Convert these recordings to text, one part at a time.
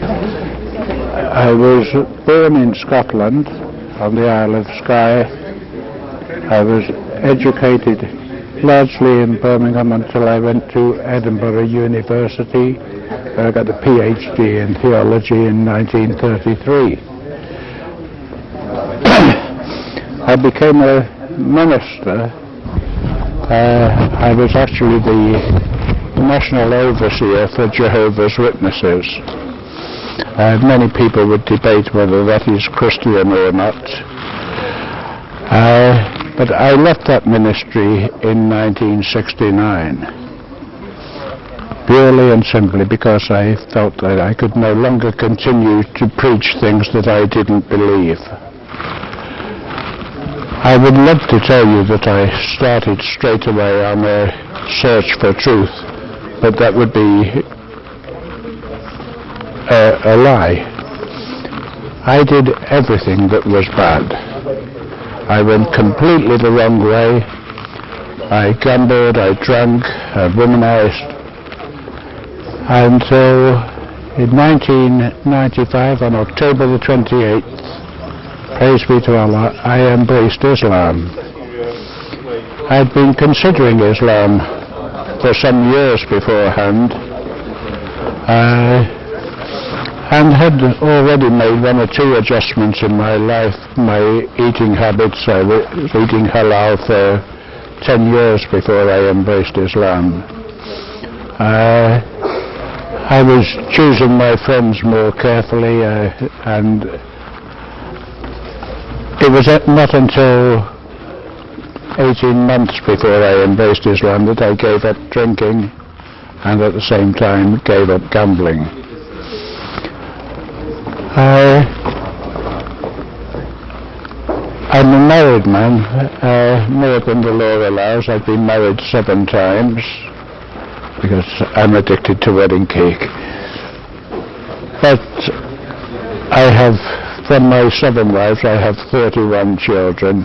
I was born in Scotland on the Isle of Skye. I was educated largely in Birmingham until I went to Edinburgh University, where I got a PhD in theology in 1933. I became a minister. I was actually the national overseer for Jehovah's Witnesses. Many people would debate whether that is Christian or not. But I left that ministry in 1969, purely and simply because I felt that I could no longer continue to preach things that I didn't believe. I would love to tell you that I started straight away on a search for truth, but that would be a lie. I did everything that was bad. I went completely the wrong way. I gambled, I drank, I womanized. Until in 1995, on October the 28th, praise be to Allah, I embraced Islam. I'd been considering Islam for some years beforehand, and had already made one or two adjustments in my life, my eating habits. I was eating halal for 10 years before I embraced Islam. I was choosing my friends more carefully, and it was not until 18 months before I embraced Islam that I gave up drinking and at the same time gave up gambling. I'm a married man, more than the law allows. I've been married 7 times because I'm addicted to wedding cake. But I have, from my 7 wives, I have 31 children.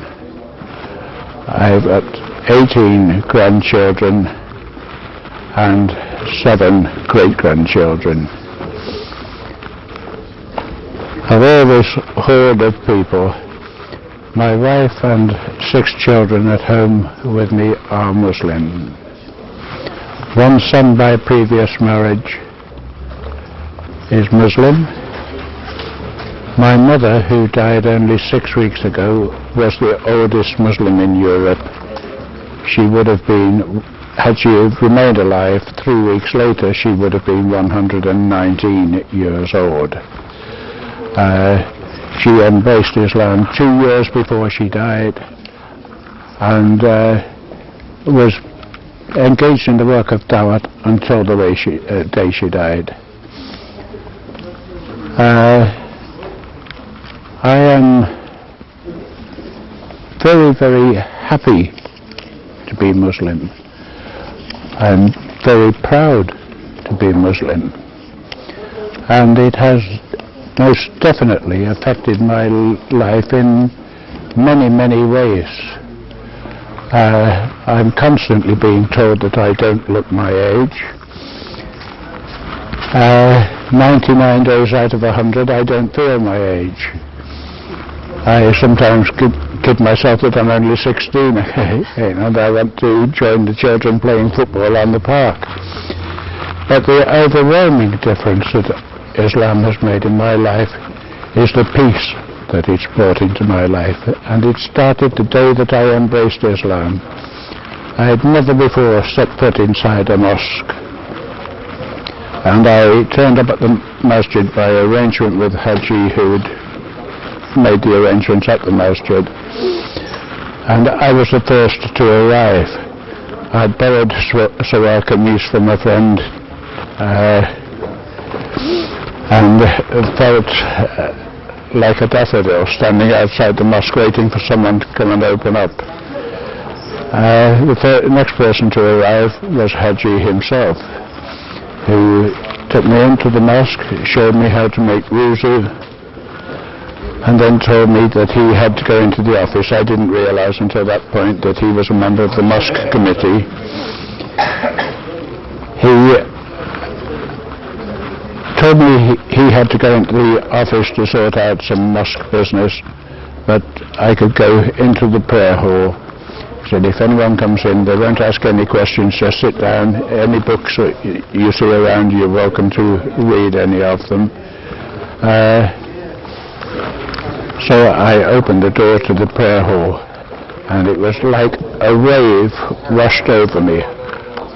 I've got 18 grandchildren and 7 great-grandchildren. Of all this horde of people, my wife and 6 children at home with me are Muslim. 1 son by previous marriage is Muslim. My mother, who died only 6 weeks ago, was the oldest Muslim in Europe. She would have been, had she remained alive 3 weeks later, she would have been 119 years old. She embraced Islam 2 years before she died, and was engaged in the work of Dawat until the day she died. I am very, very happy to be Muslim. I'm very proud to be Muslim, and it has most definitely affected my life in many, many ways. I'm constantly being told that I don't look my age. 99 days out of 100 I don't feel my age. I sometimes kid myself that I'm only 16 and I want to join the children playing football on the park. But the overwhelming difference that Islam has made in my life is the peace that it's brought into my life, and it started the day that I embraced Islam. I had never before set foot inside a mosque, and I turned up at the masjid by arrangement with Haji, who had made the arrangements at the masjid, and I was the first to arrive. I'd borrowed Sawar Kameez from a friend, and felt like a daffodil standing outside the mosque waiting for someone to come and open up. The next person to arrive was Haji himself, who took me into the mosque, showed me how to make wuzu, and then told me that he had to go into the office. I didn't realize until that point that he was a member of the mosque committee. He told me he had to go into the office to sort out some mosque business, but I could go into the prayer hall. He said, if anyone comes in, they won't ask any questions, just sit down. Any books that you see around, you're welcome to read any of them. So I opened the door to the prayer hall, and it was like a wave rushed over me,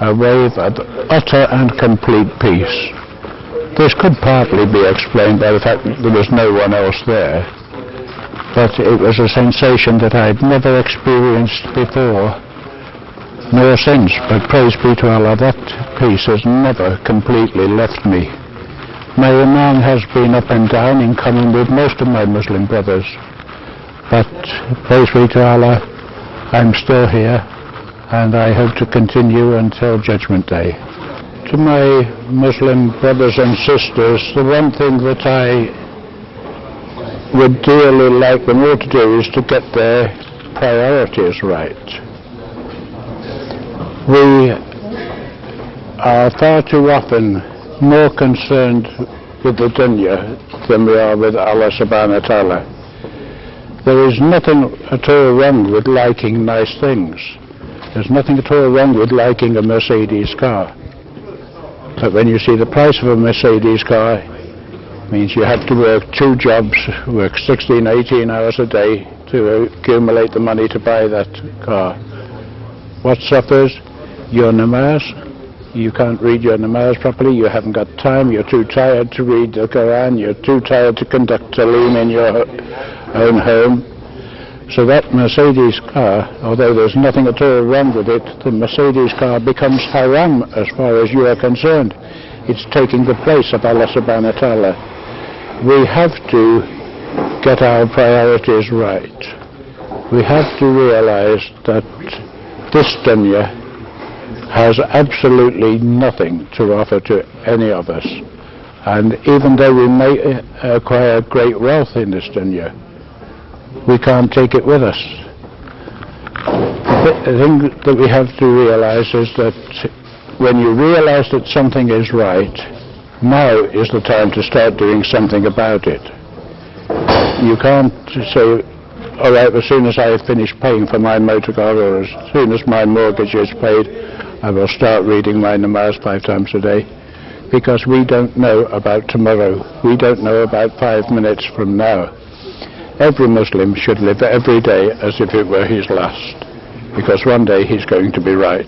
a wave of utter and complete peace. This could partly be explained by the fact that there was no one else there, but it was a sensation that I had never experienced before, nor since. But praise be to Allah, that peace has never completely left me. My iman has been up and down in common with most of my Muslim brothers, but praise be to Allah, I'm still here, and I hope to continue until Judgment Day. To my Muslim brothers and sisters, the one thing that I would dearly like them all to do is to get their priorities right. We are far too often more concerned with the dunya than we are with Allah subhanahu wa ta'ala. There is nothing at all wrong with liking nice things. There's nothing at all wrong with liking a Mercedes car. But when you see the price of a Mercedes car, it means you have to work 2 jobs, work 16, 18 hours a day to accumulate the money to buy that car. What suffers? Your namaz. You can't read your namaz properly, you haven't got time, you're too tired to read the Quran, you're too tired to conduct talim in your own home. So that Mercedes car, although there's nothing at all wrong with it, the Mercedes car becomes haram as far as you are concerned. It's taking the place of Allah subhanahu wa ta'ala. We have to get our priorities right. We have to realize that this dunya has absolutely nothing to offer to any of us. And even though we may acquire great wealth in this dunya, we can't take it with us. The thing that we have to realize is that when you realize that something is right, now is the time to start doing something about it. You can't say, all right, as soon as I have finished paying for my motor car, or as soon as my mortgage is paid, I will start reading my namaz 5 times a day, because we don't know about tomorrow. We don't know about 5 minutes from now. Every Muslim should live every day as if it were his last, because one day he's going to be right.